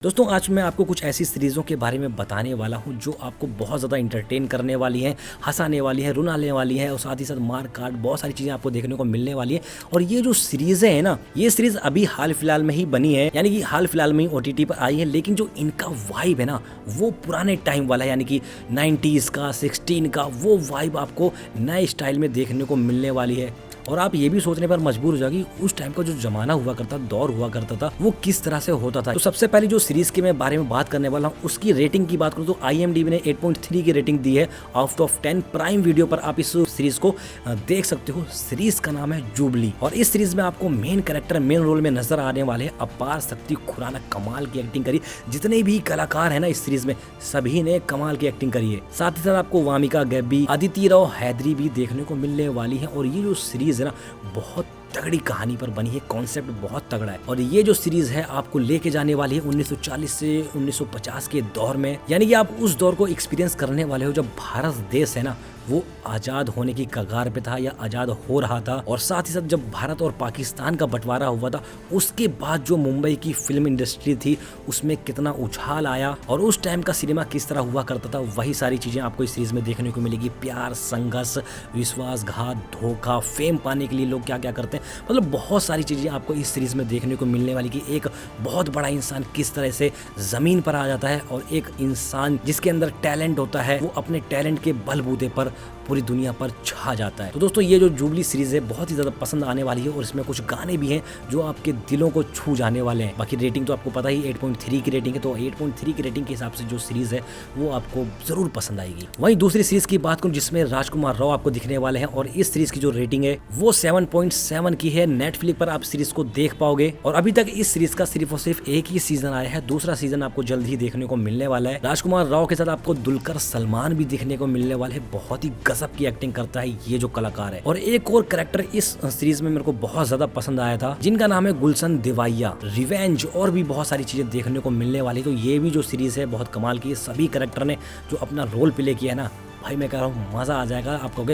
दोस्तों आज मैं आपको कुछ ऐसी सीरीज़ों के बारे में बताने वाला हूं जो आपको बहुत ज़्यादा इंटरटेन करने वाली हैं, हंसाने वाली हैं, रुलाने वाली हैं और साथ ही साथ मार काट बहुत सारी चीज़ें आपको देखने को मिलने वाली है। और ये जो सीरीज़ें हैं ना, ये सीरीज़ अभी हाल फिलहाल में ही बनी है, यानी कि हाल फिलहाल में ही OTT पर आई है। लेकिन जो इनका वाइब है ना, वो पुराने टाइम वाला है, यानी कि 90s का 16 का वो वाइब आपको नए स्टाइल में देखने को मिलने वाली है। और आप ये भी सोचने पर मजबूर हो जाएगी उस टाइम का जो जमाना हुआ करता, दौर हुआ करता था, वो किस तरह से होता था। तो सबसे पहले जो सीरीज के मैं बारे में बात करने वाला हूँ, उसकी रेटिंग की बात करूँ तो IMDb ने 8.3 की रेटिंग दी है आउट ऑफ 10। प्राइम वीडियो पर आप इस सीरीज को देख सकते हो। सीरीज का नाम है जुबली और इस सीरीज में आपको मेन कैरेक्टर मेन रोल में नजर आने वाले हैं अपार शक्ति खुराना। कमाल की एक्टिंग करी, जितने भी कलाकार है ना इस सीरीज में सभी ने कमाल की एक्टिंग करी है। साथ ही साथ आपको वामिका गैब्बी, अदिति राव हैदरी भी देखने को मिलने वाली है। और ये जो सीरीज है ना, बहुत तगड़ी कहानी पर बनी है, कॉन्सेप्ट बहुत तगड़ा है। और ये जो सीरीज है आपको लेके जाने वाली है 1940 से 1950 के दौर में, यानी कि आप उस दौर को एक्सपीरियंस करने वाले हो जब भारत देश है ना वो आजाद होने की कगार पे था या आजाद हो रहा था। और साथ ही साथ जब भारत और पाकिस्तान का बंटवारा हुआ था, उसके बाद जो मुंबई की फिल्म इंडस्ट्री थी उसमें कितना उछाल आया और उस टाइम का सिनेमा किस तरह हुआ करता था, वही सारी चीजें आपको इस सीरीज में देखने को मिलेगी। प्यार, संघर्ष, विश्वासघात, धोखा, फेम पाने के लिए लोग क्या क्या करते हैं, मतलब बहुत सारी चीजें आपको इस सीरीज में देखने को मिलने वाली कि एक बहुत बड़ा इंसान किस तरह से जमीन पर आ जाता है और एक इंसान जिसके अंदर टैलेंट होता है वो अपने टैलेंट के बलबूते पर पूरी दुनिया पर छा जाता है। तो दोस्तों ये जो जुबली सीरीज है बहुत ही ज्यादा पसंद आने वाली है और इसमें कुछ गाने भी हैं जो आपके दिलों को छू जाने वाले हैं। बाकी रेटिंग तो आपको पता ही 8.3 की रेटिंग है, तो 8.3 की रेटिंग के हिसाब से जो सीरीज है वो आपको जरूर पसंद आएगी। वहीं दूसरी सीरीज की बात करूं जिसमें राजकुमार राव आपको दिखने वाले हैं और इस सीरीज की जो रेटिंग है वो 7.7 की है। नेटफ्लिक्स पर आप सीरीज को देख पाओगे और अभी तक इस सीरीज का सिर्फ और सिर्फ एक ही सीजन आया है, दूसरा सीजन आपको जल्द ही देखने को मिलने वाला है। राजकुमार राव के साथ आपको दुलकर सलमान भी देखने को मिलने वाले है। बहुत ही गजब की एक्टिंग करता है ये जो कलाकार है। और एक और कैरेक्टर इस सीरीज में मेरे को बहुत ज्यादा पसंद आया था, जिनका नाम है गुलशन देवाइया। रिवेंज और भी बहुत सारी चीजें देखने को मिलने वाली, तो ये भी जो सीरीज है बहुत कमाल की है। सभी कैरेक्टर ने जो अपना रोल प्ले किया है ना, भाई मैं कह रहा हूँ मजा आ जाएगा आपको।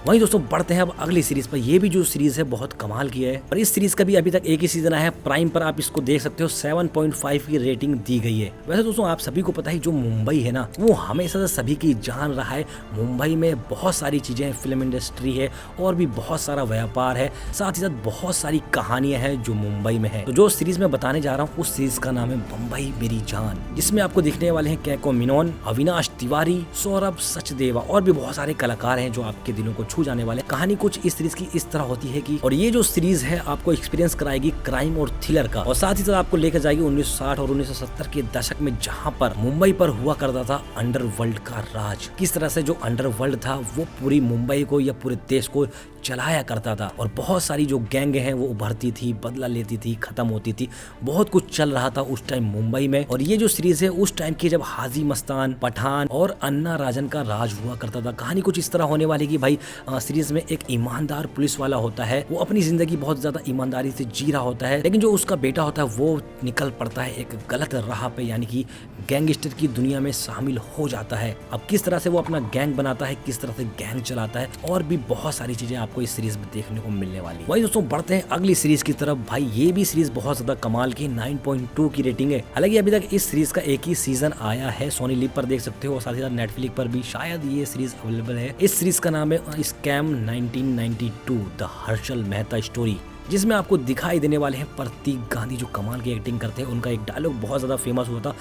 वहीं दोस्तों बढ़ते हैं अब अगली सीरीज पर। ये भी जो सीरीज है बहुत कमाल की है और इस सीरीज का भी अभी तक एक ही सीजन आया है। प्राइम पर आप इसको देख सकते हो। 7.5 की रेटिंग दी गई है। वैसे दोस्तों आप सभी को पता है जो मुंबई है ना वो हमेशा से सभी की जान रहा है। मुंबई में बहुत सारी चीजें हैं, फिल्म इंडस्ट्री है और भी बहुत सारा व्यापार है, साथ ही साथ बहुत सारी कहानियां हैं जो मुंबई में है। तो जो सीरीज में बताने जा रहा हूँ उस सीरीज का नाम है बम्बई मेरी जान, जिसमें आपको दिखने वाले हैं कैको मेनन, अविनाश तिवारी, सौरभ सचदेवा और भी बहुत सारे कलाकार हैं जो आपके दिलों को छू जाने वाले। कहानी कुछ इस सीरीज की इस तरह होती है कि और ये जो सीरीज है आपको एक्सपीरियंस कराएगी क्राइम और थ्रिलर का और साथ ही साथ आपको लेकर जाएगी 1960 और 1970 के दशक में, जहां पर मुंबई पर हुआ करता था अंडरवर्ल्ड का राज। किस तरह से जो अंडरवर्ल्ड था वो पूरी मुंबई को या पूरे देश को चलाया करता था और बहुत सारी जो गैंग हैं वो उभरती थी, बदला लेती थी, खत्म होती थी। बहुत कुछ चल रहा था उस टाइम मुंबई में। और ये जो सीरीज है उस टाइम की जब हाजी मस्तान, पठान और अन्ना राजन का राज हुआ करता था। कहानी कुछ इस तरह होने वाली कि भाई सीरीज में एक ईमानदार पुलिस वाला होता है, वो अपनी जिंदगी बहुत ज्यादा ईमानदारी से जी रहा होता है, लेकिन जो उसका बेटा होता है वो निकल पड़ता है एक गलत राह पे, यानी कि गैंगस्टर की दुनिया में शामिल हो जाता है। अब किस तरह से वो अपना गैंग बनाता है, किस तरह से गैंग चलाता है और भी बहुत सारी चीजें आपको इस सीरीज में देखने को मिलने वाली। वही दोस्तों बढ़ते हैं अगली सीरीज की तरफ। भाई ये भी सीरीज बहुत ज्यादा कमाल की 9.2 की रेटिंग है। हालांकि अभी तक इस सीरीज का एक ही सीजन आया है, सोनी लिव पर देख सकते हो और साथ ही साथ नेटफ्लिक्स पर भी शायद ये सीरीज अवेलेबल है। इस सीरीज का नाम है scam 1992 the Harshal Mehta story, जिसमें आपको दिखाई देने वाले हैं प्रतीक गांधी जो कमाल की एक्टिंग करते हैं। उनका एक डायलॉग बहुत ज्यादा फेमस हुआ था,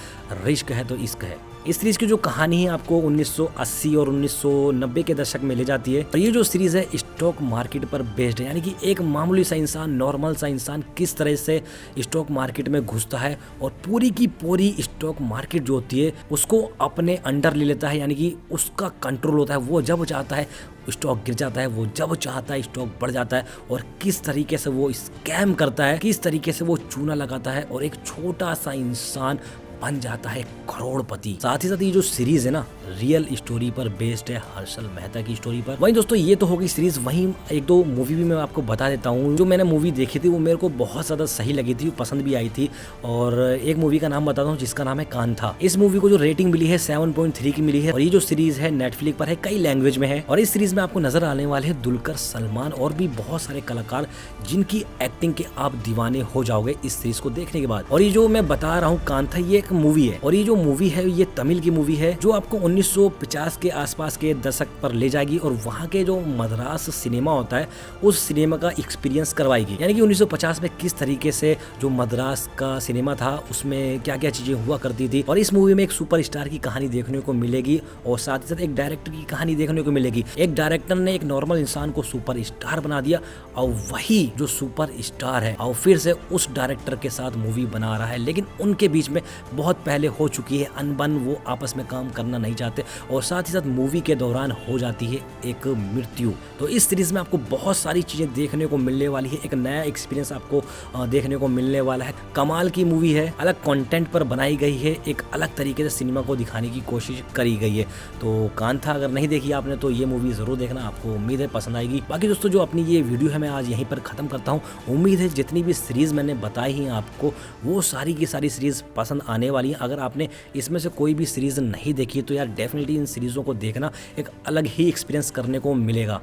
रिश्क है तो इश्क है। इस सीरीज की जो कहानी है आपको 1980 और 1990 के दशक में ले जाती है और ये जो सीरीज है स्टॉक मार्केट पर बेस्ड है, यानी कि एक मामूली सा इंसान, नॉर्मल सा इंसान किस तरह से स्टॉक मार्केट में घुसता है और पूरी की पूरी स्टॉक मार्केट जो होती है उसको अपने अंडर ले लेता है, यानी कि उसका कंट्रोल होता है। वो जब चाहता है स्टॉक गिर जाता है, वो जब चाहता है स्टॉक बढ़ जाता है और किस तरीके से वो स्कैम करता है, किस तरीके से वो चूना लगाता है और एक छोटा सा इंसान बन जाता है करोड़पति। साथ ही साथ ये जो सीरीज है ना, रियल स्टोरी पर बेस्ड है, हर्षल मेहता की स्टोरी पर। वहीं दोस्तों ये तो हो गई सीरीज, वहीं एक दो मूवी भी मैं आपको बता देता हूँ। जो मैंने मूवी देखी थी वो मेरे को बहुत ज्यादा सही लगी थी, पसंद भी आई थी। और एक मूवी का नाम बताता हूँ जिसका नाम है कांथा। इस मूवी को जो रेटिंग मिली है 7.3 की मिली है। और ये जो सीरीज है नेटफ्लिक्स पर है, कई लैंग्वेज में है। और इस सीरीज में आपको नजर आने वाले हैं दुलकर सलमान और भी बहुत सारे कलाकार जिनकी एक्टिंग के आप दीवाने हो जाओगे इस सीरीज को देखने के बाद। और ये जो मैं बता रहा हूँ कांथा, ये एक मूवी है। और ये जो मूवी है ये तमिल की मूवी है, जो आपको 1950 के आसपास के दशक पर ले जाएगी और वहाँ के जो मद्रास सिनेमा होता है उस सिनेमा का एक्सपीरियंस करवाएगी। यानी कि 1950 में किस तरीके से जो मद्रास का सिनेमा था उसमें क्या क्या चीजें हुआ करती थी। और इस मूवी में एक सुपरस्टार की कहानी देखने को मिलेगी और साथ ही साथ एक डायरेक्टर की कहानी देखने को मिलेगी। एक डायरेक्टर ने एक नॉर्मल इंसान को सुपरस्टार बना दिया और वही जो सुपरस्टार है और फिर से उस डायरेक्टर के साथ मूवी बना रहा है। लेकिन उनके बीच में बहुत पहले हो चुकी है अनबन, वो आपस में काम करना नहीं चाहते और साथ ही साथ मूवी के दौरान हो जाती है एक मृत्यु। तो इस सीरीज में आपको बहुत सारी चीजें देखने को मिलने वाली है, एक नया एक्सपीरियंस आपको देखने को मिलने वाला है। कमाल की मूवी है, अलग कंटेंट पर बनाई गई है, एक अलग तरीके से सिनेमा को दिखाने की कोशिश करी गई है। तो कांथा अगर नहीं देखी आपने तो ये मूवी जरूर देखना, आपको उम्मीद है पसंद आएगी। बाकी दोस्तों जो अपनी ये वीडियो है मैं आज यहीं पर खत्म करता हूँ। उम्मीद है जितनी भी सीरीज मैंने बताई है आपको वो सारी की सारी सीरीज पसंद आने वाली है। अगर आपने इसमें से कोई भी सीरीज नहीं देखी तो यार डेफिनेटली इन सीरीजों को देखना, एक अलग ही एक्सपीरियंस करने को मिलेगा।